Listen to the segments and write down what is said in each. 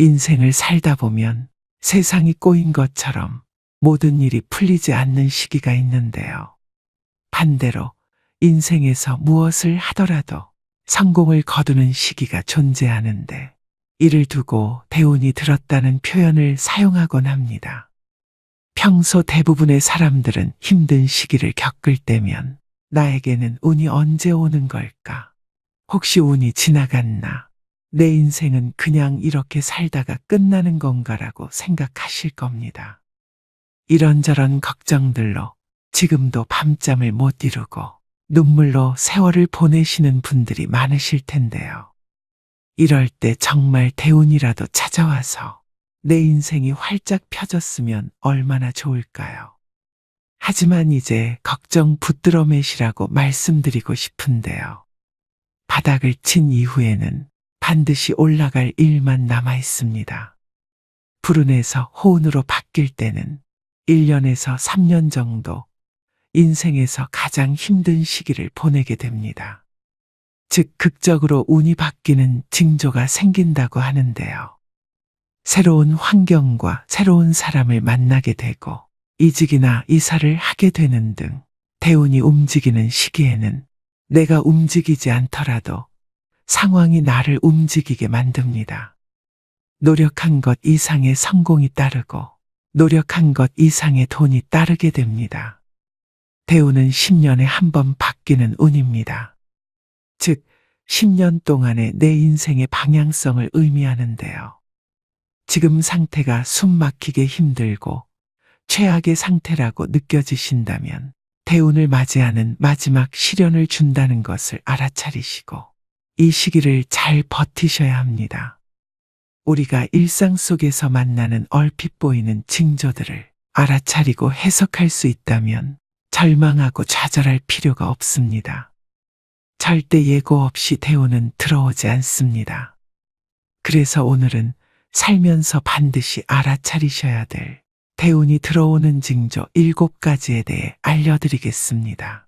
인생을 살다 보면 세상이 꼬인 것처럼 모든 일이 풀리지 않는 시기가 있는데요. 반대로 인생에서 무엇을 하더라도 성공을 거두는 시기가 존재하는데 이를 두고 대운이 들었다는 표현을 사용하곤 합니다. 평소 대부분의 사람들은 힘든 시기를 겪을 때면 나에게는 운이 언제 오는 걸까? 혹시 운이 지나갔나? 내 인생은 그냥 이렇게 살다가 끝나는 건가라고 생각하실 겁니다. 이런저런 걱정들로 지금도 밤잠을 못 이루고 눈물로 세월을 보내시는 분들이 많으실 텐데요. 이럴 때 정말 대운이라도 찾아와서 내 인생이 활짝 펴졌으면 얼마나 좋을까요? 하지만 이제 걱정 붙들어 매시라고 말씀드리고 싶은데요. 바닥을 친 이후에는 반드시 올라갈 일만 남아 있습니다. 불운에서 호운으로 바뀔 때는 1년에서 3년 정도 인생에서 가장 힘든 시기를 보내게 됩니다. 즉, 극적으로 운이 바뀌는 징조가 생긴다고 하는데요. 새로운 환경과 새로운 사람을 만나게 되고 이직이나 이사를 하게 되는 등 대운이 움직이는 시기에는 내가 움직이지 않더라도 상황이 나를 움직이게 만듭니다. 노력한 것 이상의 성공이 따르고 노력한 것 이상의 돈이 따르게 됩니다. 대운은 10년에 한 번 바뀌는 운입니다. 즉, 10년 동안의 내 인생의 방향성을 의미하는데요. 지금 상태가 숨 막히게 힘들고 최악의 상태라고 느껴지신다면 대운을 맞이하는 마지막 시련을 준다는 것을 알아차리시고 이 시기를 잘 버티셔야 합니다. 우리가 일상 속에서 만나는 얼핏 보이는 징조들을 알아차리고 해석할 수 있다면 절망하고 좌절할 필요가 없습니다. 절대 예고 없이 대운은 들어오지 않습니다. 그래서 오늘은 살면서 반드시 알아차리셔야 될 대운이 들어오는 징조 7가지에 대해 알려드리겠습니다.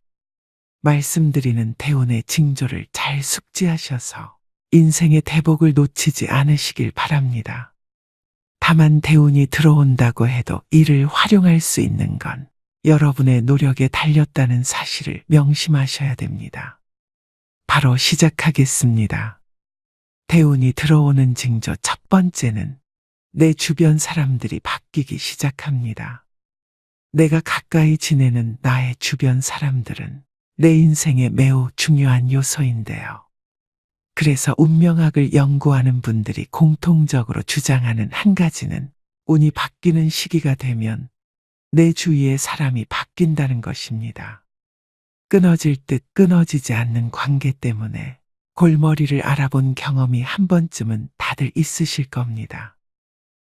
말씀드리는 대운의 징조를 잘 숙지하셔서 인생의 대복을 놓치지 않으시길 바랍니다. 다만 대운이 들어온다고 해도 이를 활용할 수 있는 건 여러분의 노력에 달렸다는 사실을 명심하셔야 됩니다. 바로 시작하겠습니다. 대운이 들어오는 징조 첫 번째는 내 주변 사람들이 바뀌기 시작합니다. 내가 가까이 지내는 나의 주변 사람들은 내 인생에 매우 중요한 요소인데요. 그래서 운명학을 연구하는 분들이 공통적으로 주장하는 한 가지는 운이 바뀌는 시기가 되면 내 주위의 사람이 바뀐다는 것입니다. 끊어질 듯 끊어지지 않는 관계 때문에 골머리를 알아본 경험이 한 번쯤은 다들 있으실 겁니다.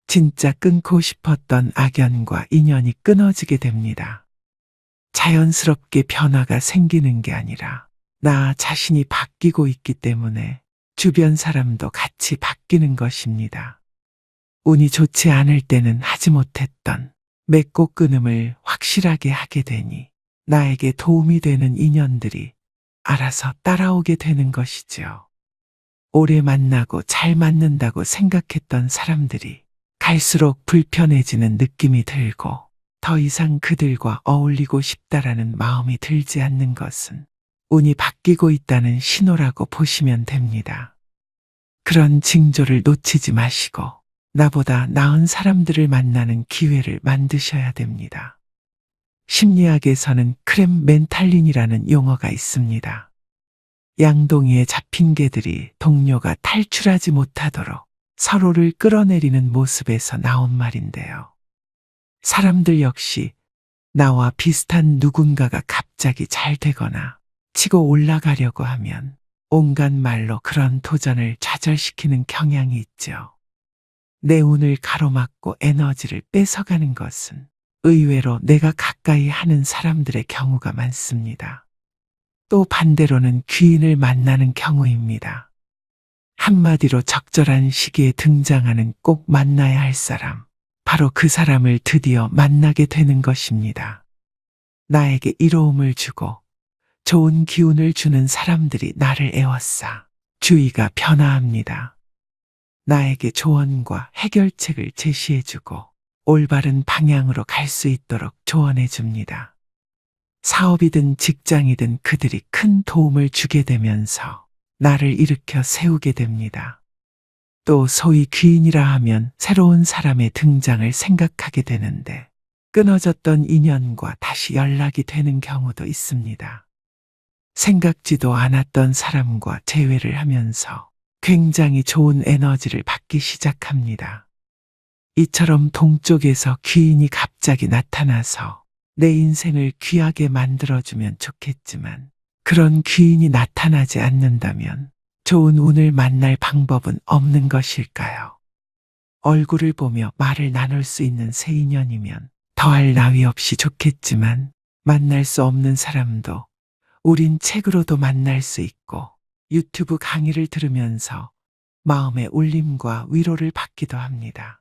진짜 끊고 싶었던 악연과 인연이 끊어지게 됩니다. 자연스럽게 변화가 생기는 게 아니라 나 자신이 바뀌고 있기 때문에 주변 사람도 같이 바뀌는 것입니다. 운이 좋지 않을 때는 하지 못했던 맺고 끊음을 확실하게 하게 되니 나에게 도움이 되는 인연들이 알아서 따라오게 되는 것이죠. 오래 만나고 잘 맞는다고 생각했던 사람들이 갈수록 불편해지는 느낌이 들고 더 이상 그들과 어울리고 싶다라는 마음이 들지 않는 것은 운이 바뀌고 있다는 신호라고 보시면 됩니다. 그런 징조를 놓치지 마시고 나보다 나은 사람들을 만나는 기회를 만드셔야 됩니다. 심리학에서는 크렘 멘탈린이라는 용어가 있습니다. 양동이에 잡힌 개들이 동료가 탈출하지 못하도록 서로를 끌어내리는 모습에서 나온 말인데요. 사람들 역시 나와 비슷한 누군가가 갑자기 잘 되거나 치고 올라가려고 하면 온갖 말로 그런 도전을 좌절시키는 경향이 있죠. 내 운을 가로막고 에너지를 뺏어가는 것은 의외로 내가 가까이 하는 사람들의 경우가 많습니다. 또 반대로는 귀인을 만나는 경우입니다. 한마디로 적절한 시기에 등장하는 꼭 만나야 할 사람, 바로 그 사람을 드디어 만나게 되는 것입니다. 나에게 이로움을 주고 좋은 기운을 주는 사람들이 나를 에워싸 주위가 변화합니다. 나에게 조언과 해결책을 제시해주고 올바른 방향으로 갈 수 있도록 조언해줍니다. 사업이든 직장이든 그들이 큰 도움을 주게 되면서 나를 일으켜 세우게 됩니다. 또 소위 귀인이라 하면 새로운 사람의 등장을 생각하게 되는데 끊어졌던 인연과 다시 연락이 되는 경우도 있습니다. 생각지도 않았던 사람과 재회를 하면서 굉장히 좋은 에너지를 받기 시작합니다. 이처럼 동쪽에서 귀인이 갑자기 나타나서 내 인생을 귀하게 만들어주면 좋겠지만 그런 귀인이 나타나지 않는다면 좋은 운을 만날 방법은 없는 것일까요? 얼굴을 보며 말을 나눌 수 있는 새 인연이면 더할 나위 없이 좋겠지만 만날 수 없는 사람도 우린 책으로도 만날 수 있고 유튜브 강의를 들으면서 마음의 울림과 위로를 받기도 합니다.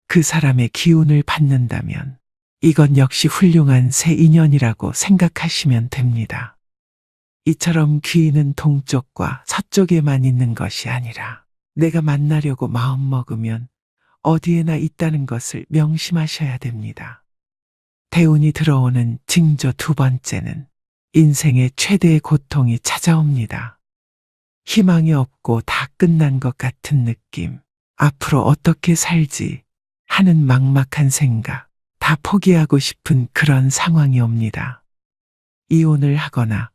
그 사람의 기운을 받는다면 이건 역시 훌륭한 새 인연이라고 생각하시면 됩니다. 이처럼 귀인은 동쪽과 서쪽에만 있는 것이 아니라 내가 만나려고 마음먹으면 어디에나 있다는 것을 명심하셔야 됩니다. 대운이 들어오는 징조 두 번째는 인생의 최대의 고통이 찾아옵니다. 희망이 없고 다 끝난 것 같은 느낌, 앞으로 어떻게 살지 하는 막막한 생각, 다 포기하고 싶은 그런 상황이 옵니다. 이혼을 하거나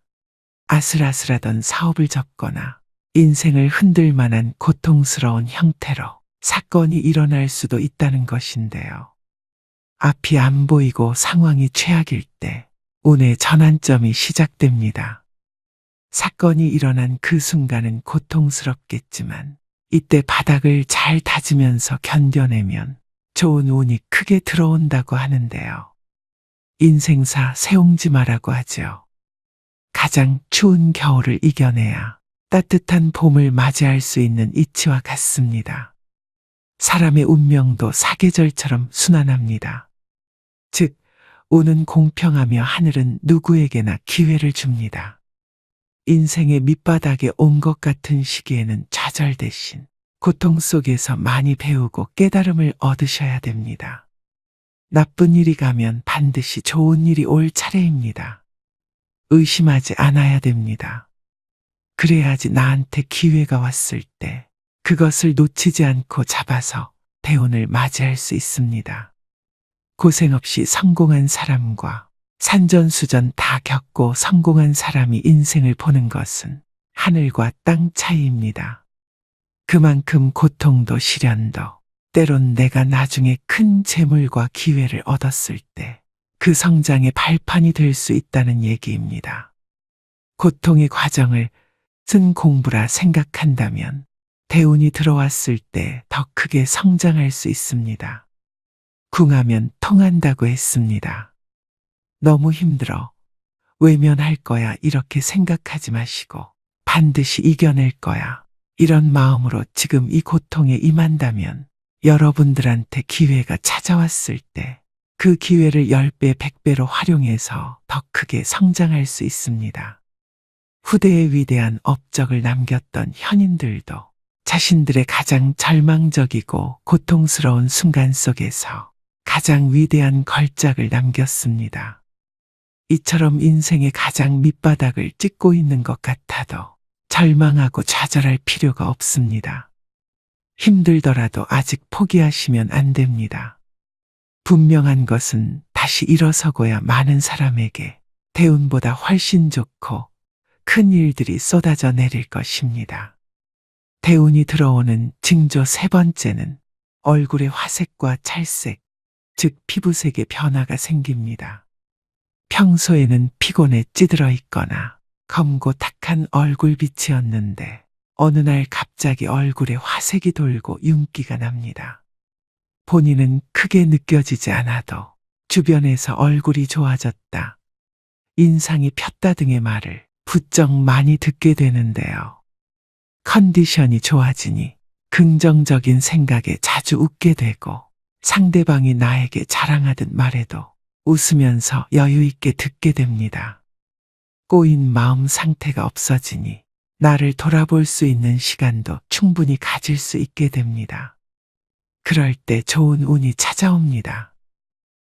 아슬아슬하던 사업을 접거나 인생을 흔들 만한 고통스러운 형태로 사건이 일어날 수도 있다는 것인데요. 앞이 안 보이고 상황이 최악일 때 운의 전환점이 시작됩니다. 사건이 일어난 그 순간은 고통스럽겠지만 이때 바닥을 잘 다지면서 견뎌내면 좋은 운이 크게 들어온다고 하는데요. 인생사 세옹지마라고 하죠. 가장 추운 겨울을 이겨내야 따뜻한 봄을 맞이할 수 있는 이치와 같습니다. 사람의 운명도 사계절처럼 순환합니다. 즉, 운은 공평하며 하늘은 누구에게나 기회를 줍니다. 인생의 밑바닥에 온 것 같은 시기에는 좌절 대신 고통 속에서 많이 배우고 깨달음을 얻으셔야 됩니다. 나쁜 일이 가면 반드시 좋은 일이 올 차례입니다. 의심하지 않아야 됩니다. 그래야지 나한테 기회가 왔을 때 그것을 놓치지 않고 잡아서 대운을 맞이할 수 있습니다. 고생 없이 성공한 사람과 산전수전 다 겪고 성공한 사람이 인생을 보는 것은 하늘과 땅 차이입니다. 그만큼 고통도 시련도 때론 내가 나중에 큰 재물과 기회를 얻었을 때 그 성장의 발판이 될 수 있다는 얘기입니다. 고통의 과정을 쓴 공부라 생각한다면 대운이 들어왔을 때 더 크게 성장할 수 있습니다. 궁하면 통한다고 했습니다. 너무 힘들어. 외면할 거야 이렇게 생각하지 마시고 반드시 이겨낼 거야. 이런 마음으로 지금 이 고통에 임한다면 여러분들한테 기회가 찾아왔을 때 그 기회를 10배, 100배로 활용해서 더 크게 성장할 수 있습니다. 후대에 위대한 업적을 남겼던 현인들도 자신들의 가장 절망적이고 고통스러운 순간 속에서 가장 위대한 걸작을 남겼습니다. 이처럼 인생의 가장 밑바닥을 찍고 있는 것 같아도 절망하고 좌절할 필요가 없습니다. 힘들더라도 아직 포기하시면 안 됩니다. 분명한 것은 다시 일어서고야 많은 사람에게 대운보다 훨씬 좋고 큰 일들이 쏟아져 내릴 것입니다. 대운이 들어오는 징조 세 번째는 얼굴의 화색과 찰색, 즉 피부색의 변화가 생깁니다. 평소에는 피곤에 찌들어 있거나 검고 탁한 얼굴빛이었는데 어느 날 갑자기 얼굴에 화색이 돌고 윤기가 납니다. 본인은 크게 느껴지지 않아도 주변에서 얼굴이 좋아졌다, 인상이 폈다 등의 말을 부쩍 많이 듣게 되는데요. 컨디션이 좋아지니 긍정적인 생각에 자주 웃게 되고 상대방이 나에게 자랑하듯 말해도 웃으면서 여유 있게 듣게 됩니다. 꼬인 마음 상태가 없어지니 나를 돌아볼 수 있는 시간도 충분히 가질 수 있게 됩니다. 그럴 때 좋은 운이 찾아옵니다.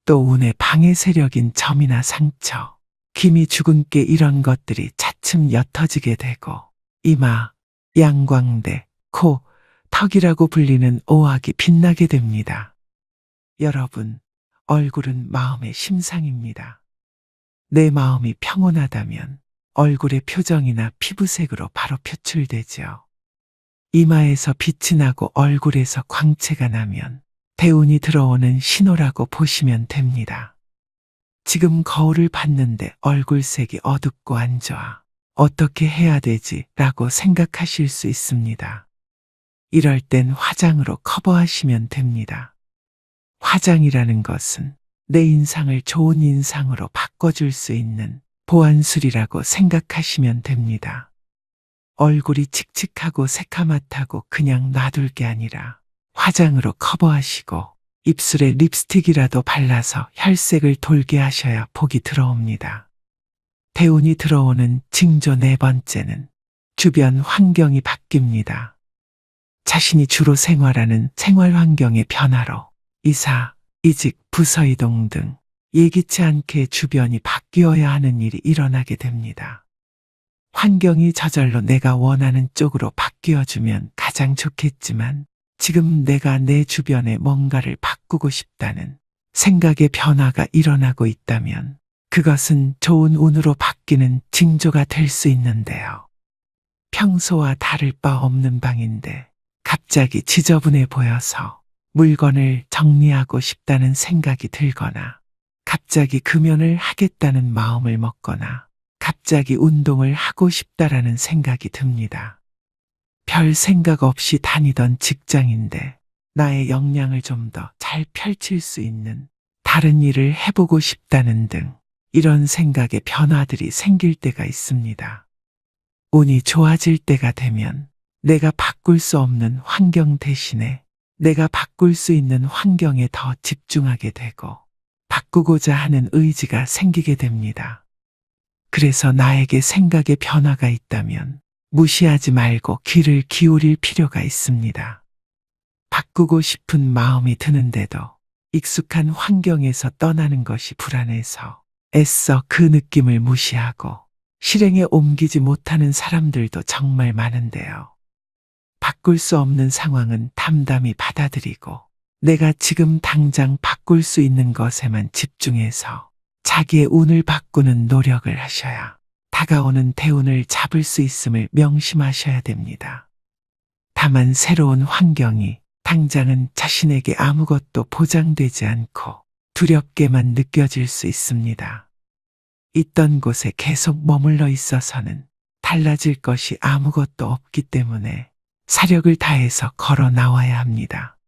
또 운의 방해 세력인 점이나 상처, 기미 주근깨 이런 것들이 차츰 옅어지게 되고 이마, 양광대, 코, 턱이라고 불리는 오악이 빛나게 됩니다. 여러분, 얼굴은 마음의 심상입니다. 내 마음이 평온하다면 얼굴의 표정이나 피부색으로 바로 표출되죠. 이마에서 빛이 나고 얼굴에서 광채가 나면 대운이 들어오는 신호라고 보시면 됩니다. 지금 거울을 봤는데 얼굴색이 어둡고 안 좋아. 어떻게 해야 되지? 라고 생각하실 수 있습니다. 이럴 땐 화장으로 커버하시면 됩니다. 화장이라는 것은 내 인상을 좋은 인상으로 바꿔줄 수 있는 보안술이라고 생각하시면 됩니다. 얼굴이 칙칙하고 새카맣다고 그냥 놔둘 게 아니라 화장으로 커버하시고 입술에 립스틱이라도 발라서 혈색을 돌게 하셔야 복이 들어옵니다. 대운이 들어오는 징조 네 번째는 주변 환경이 바뀝니다. 자신이 주로 생활하는 생활 환경의 변화로 이사, 이직, 부서 이동 등 예기치 않게 주변이 바뀌어야 하는 일이 일어나게 됩니다. 환경이 저절로 내가 원하는 쪽으로 바뀌어주면 가장 좋겠지만 지금 내가 내 주변에 뭔가를 바꾸고 싶다는 생각의 변화가 일어나고 있다면 그것은 좋은 운으로 바뀌는 징조가 될 수 있는데요. 평소와 다를 바 없는 방인데 갑자기 지저분해 보여서 물건을 정리하고 싶다는 생각이 들거나 갑자기 금연을 하겠다는 마음을 먹거나 갑자기 운동을 하고 싶다라는 생각이 듭니다. 별 생각 없이 다니던 직장인데 나의 역량을 좀 더 잘 펼칠 수 있는 다른 일을 해보고 싶다는 등 이런 생각의 변화들이 생길 때가 있습니다. 운이 좋아질 때가 되면 내가 바꿀 수 없는 환경 대신에 내가 바꿀 수 있는 환경에 더 집중하게 되고 바꾸고자 하는 의지가 생기게 됩니다. 그래서 나에게 생각의 변화가 있다면 무시하지 말고 귀를 기울일 필요가 있습니다. 바꾸고 싶은 마음이 드는데도 익숙한 환경에서 떠나는 것이 불안해서 애써 그 느낌을 무시하고 실행에 옮기지 못하는 사람들도 정말 많은데요. 바꿀 수 없는 상황은 담담히 받아들이고 내가 지금 당장 바꿀 수 있는 것에만 집중해서 자기의 운을 바꾸는 노력을 하셔야 다가오는 대운을 잡을 수 있음을 명심하셔야 됩니다. 다만 새로운 환경이 당장은 자신에게 아무것도 보장되지 않고 두렵게만 느껴질 수 있습니다. 있던 곳에 계속 머물러 있어서는 달라질 것이 아무것도 없기 때문에 사력을 다해서 걸어 나와야 합니다.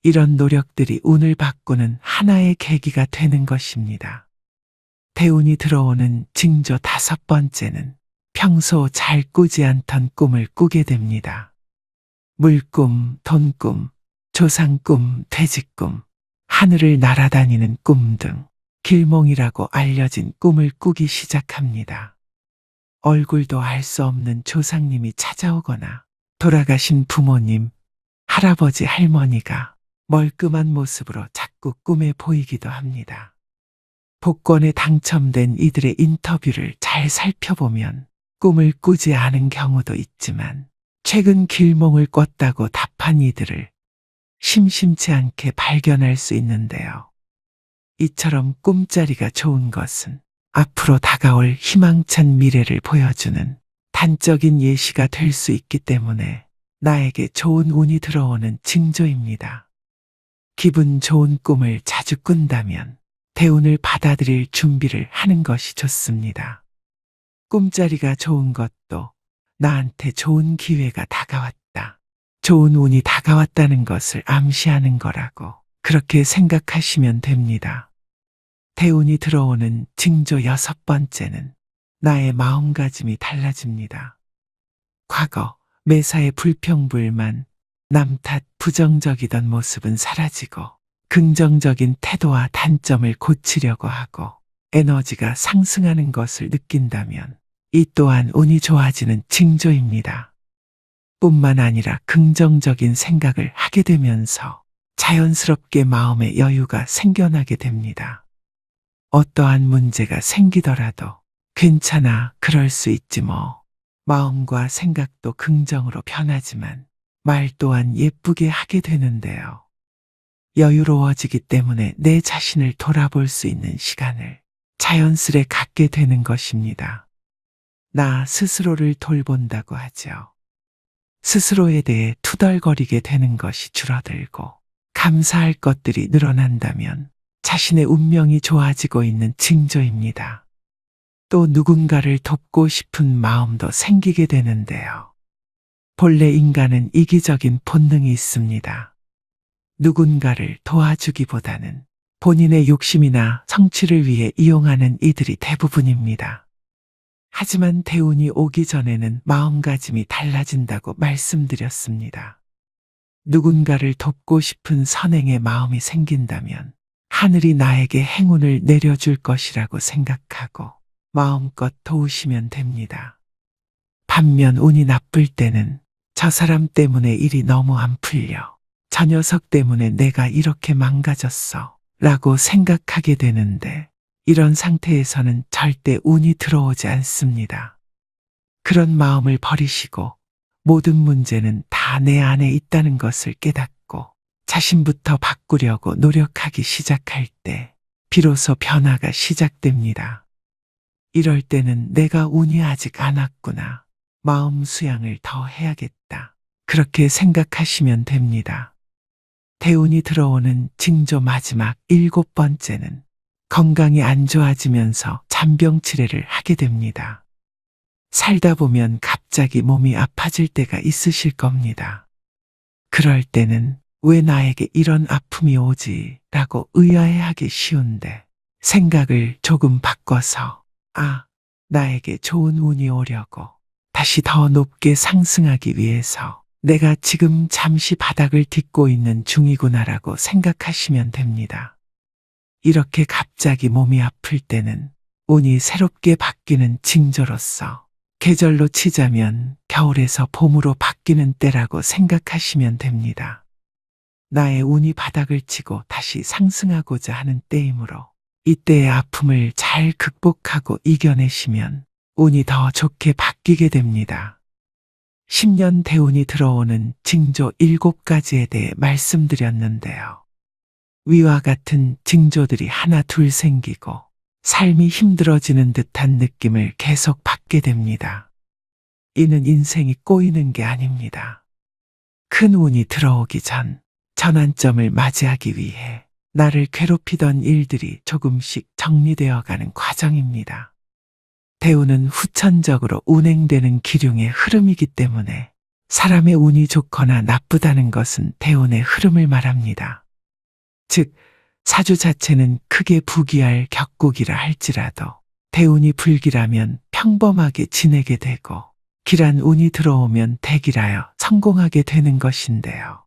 이런 노력들이 운을 바꾸는 하나의 계기가 되는 것입니다. 대운이 들어오는 징조 다섯 번째는 평소 잘 꾸지 않던 꿈을 꾸게 됩니다. 물꿈, 돈꿈, 조상꿈, 돼지꿈, 하늘을 날아다니는 꿈 등 길몽이라고 알려진 꿈을 꾸기 시작합니다. 얼굴도 알 수 없는 조상님이 찾아오거나 돌아가신 부모님, 할아버지, 할머니가 멀끔한 모습으로 자꾸 꿈에 보이기도 합니다. 복권에 당첨된 이들의 인터뷰를 잘 살펴보면 꿈을 꾸지 않은 경우도 있지만 최근 길몽을 꿨다고 답한 이들을 심심치 않게 발견할 수 있는데요. 이처럼 꿈자리가 좋은 것은 앞으로 다가올 희망찬 미래를 보여주는 단적인 예시가 될 수 있기 때문에 나에게 좋은 운이 들어오는 징조입니다. 기분 좋은 꿈을 자주 꾼다면 대운을 받아들일 준비를 하는 것이 좋습니다. 꿈자리가 좋은 것도 나한테 좋은 기회가 다가왔다, 좋은 운이 다가왔다는 것을 암시하는 거라고 그렇게 생각하시면 됩니다. 대운이 들어오는 징조 여섯 번째는 나의 마음가짐이 달라집니다. 과거 매사에 불평불만, 남 탓, 부정적이던 모습은 사라지고 긍정적인 태도와 단점을 고치려고 하고 에너지가 상승하는 것을 느낀다면 이 또한 운이 좋아지는 징조입니다. 뿐만 아니라 긍정적인 생각을 하게 되면서 자연스럽게 마음의 여유가 생겨나게 됩니다. 어떠한 문제가 생기더라도 괜찮아, 그럴 수 있지 뭐. 마음과 생각도 긍정으로 변하지만 말 또한 예쁘게 하게 되는데요. 여유로워지기 때문에 내 자신을 돌아볼 수 있는 시간을 자연스레 갖게 되는 것입니다. 나 스스로를 돌본다고 하죠. 스스로에 대해 투덜거리게 되는 것이 줄어들고 감사할 것들이 늘어난다면 자신의 운명이 좋아지고 있는 징조입니다. 또 누군가를 돕고 싶은 마음도 생기게 되는데요. 본래 인간은 이기적인 본능이 있습니다. 누군가를 도와주기보다는 본인의 욕심이나 성취를 위해 이용하는 이들이 대부분입니다. 하지만 대운이 오기 전에는 마음가짐이 달라진다고 말씀드렸습니다. 누군가를 돕고 싶은 선행의 마음이 생긴다면 하늘이 나에게 행운을 내려줄 것이라고 생각하고 마음껏 도우시면 됩니다. 반면 운이 나쁠 때는 저 사람 때문에 일이 너무 안 풀려, 저 녀석 때문에 내가 이렇게 망가졌어 라고 생각하게 되는데, 이런 상태에서는 절대 운이 들어오지 않습니다. 그런 마음을 버리시고 모든 문제는 다 내 안에 있다는 것을 깨닫고 자신부터 바꾸려고 노력하기 시작할 때 비로소 변화가 시작됩니다. 이럴 때는 내가 운이 아직 안 왔구나, 마음 수양을 더 해야겠다, 그렇게 생각하시면 됩니다. 대운이 들어오는 징조 마지막 7번째는 건강이 안 좋아지면서 잔병치레를 하게 됩니다. 살다 보면 갑자기 몸이 아파질 때가 있으실 겁니다. 그럴 때는 왜 나에게 이런 아픔이 오지? 라고 의아해하기 쉬운데, 생각을 조금 바꿔서 나에게 좋은 운이 오려고, 다시 더 높게 상승하기 위해서 내가 지금 잠시 바닥을 딛고 있는 중이구나라고 생각하시면 됩니다. 이렇게 갑자기 몸이 아플 때는 운이 새롭게 바뀌는 징조로서 계절로 치자면 겨울에서 봄으로 바뀌는 때라고 생각하시면 됩니다. 나의 운이 바닥을 치고 다시 상승하고자 하는 때이므로 이때의 아픔을 잘 극복하고 이겨내시면 운이 더 좋게 바뀌게 됩니다. 10년 대운이 들어오는 징조 7가지에 대해 말씀드렸는데요. 위와 같은 징조들이 하나 둘 생기고 삶이 힘들어지는 듯한 느낌을 계속 받게 됩니다. 이는 인생이 꼬이는 게 아닙니다. 큰 운이 들어오기 전 전환점을 맞이하기 위해 나를 괴롭히던 일들이 조금씩 정리되어 가는 과정입니다. 대운은 후천적으로 운행되는 기륭의 흐름이기 때문에 사람의 운이 좋거나 나쁘다는 것은 대운의 흐름을 말합니다. 즉, 사주 자체는 크게 부귀할 격국이라 할지라도 대운이 불길하면 평범하게 지내게 되고 길한 운이 들어오면 대길하여 성공하게 되는 것인데요.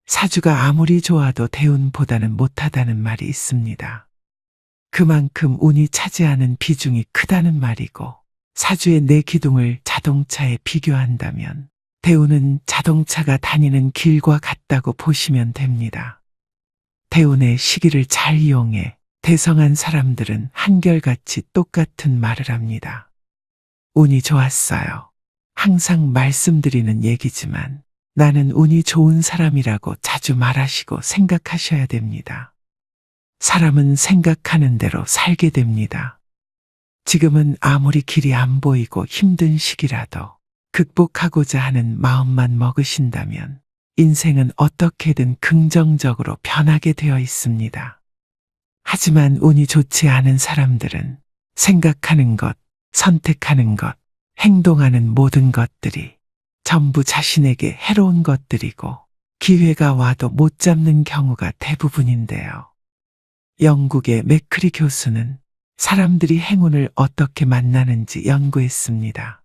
사주가 아무리 좋아도 대운보다는 못하다는 말이 있습니다. 그만큼 운이 차지하는 비중이 크다는 말이고, 사주의 내 기둥을 자동차에 비교한다면 대운은 자동차가 다니는 길과 같다고 보시면 됩니다. 대운의 시기를 잘 이용해 대성한 사람들은 한결같이 똑같은 말을 합니다. 운이 좋았어요. 항상 말씀드리는 얘기지만 나는 운이 좋은 사람이라고 자주 말하시고 생각하셔야 됩니다. 사람은 생각하는 대로 살게 됩니다. 지금은 아무리 길이 안 보이고 힘든 시기라도 극복하고자 하는 마음만 먹으신다면 인생은 어떻게든 긍정적으로 변하게 되어 있습니다. 하지만 운이 좋지 않은 사람들은 생각하는 것, 선택하는 것, 행동하는 모든 것들이 전부 자신에게 해로운 것들이고 기회가 와도 못 잡는 경우가 대부분인데요. 영국의 맥크리 교수는 사람들이 행운을 어떻게 만나는지 연구했습니다.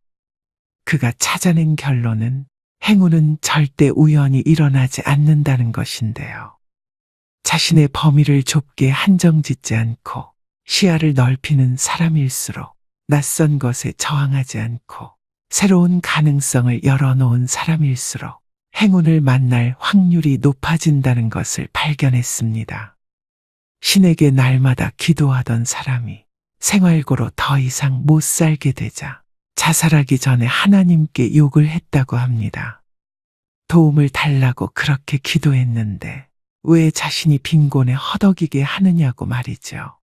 그가 찾아낸 결론은 행운은 절대 우연히 일어나지 않는다는 것인데요. 자신의 범위를 좁게 한정짓지 않고 시야를 넓히는 사람일수록 낯선 것에 저항하지 않고 새로운 가능성을 열어놓은 사람일수록 행운을 만날 확률이 높아진다는 것을 발견했습니다. 신에게 날마다 기도하던 사람이 생활고로 더 이상 못 살게 되자 자살하기 전에 하나님께 욕을 했다고 합니다. 도움을 달라고 그렇게 기도했는데 왜 자신이 빈곤에 허덕이게 하느냐고 말이죠.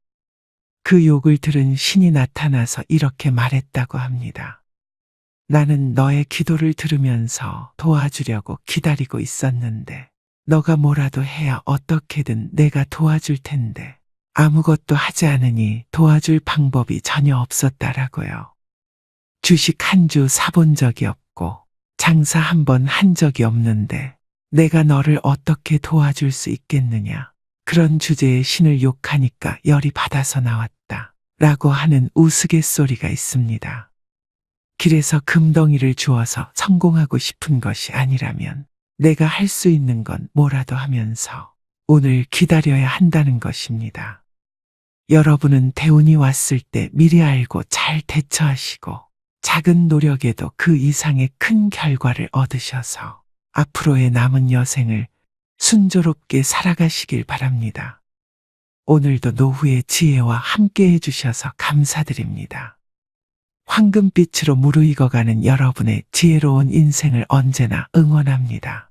그 욕을 들은 신이 나타나서 이렇게 말했다고 합니다. 나는 너의 기도를 들으면서 도와주려고 기다리고 있었는데 너가 뭐라도 해야 어떻게든 내가 도와줄 텐데 아무것도 하지 않으니 도와줄 방법이 전혀 없었다라고요. 주식 한 주 사본 적이 없고 장사 한 번 한 적이 없는데 내가 너를 어떻게 도와줄 수 있겠느냐. 그런 주제에 신을 욕하니까 열이 받아서 나왔다. 라고 하는 우스갯소리가 있습니다. 길에서 금덩이를 주어서 성공하고 싶은 것이 아니라면 내가 할 수 있는 건 뭐라도 하면서 오늘 기다려야 한다는 것입니다. 여러분은 대운이 왔을 때 미리 알고 잘 대처하시고 작은 노력에도 그 이상의 큰 결과를 얻으셔서 앞으로의 남은 여생을 순조롭게 살아가시길 바랍니다. 오늘도 노후의 지혜와 함께 해주셔서 감사드립니다. 황금빛으로 무르익어가는 여러분의 지혜로운 인생을 언제나 응원합니다.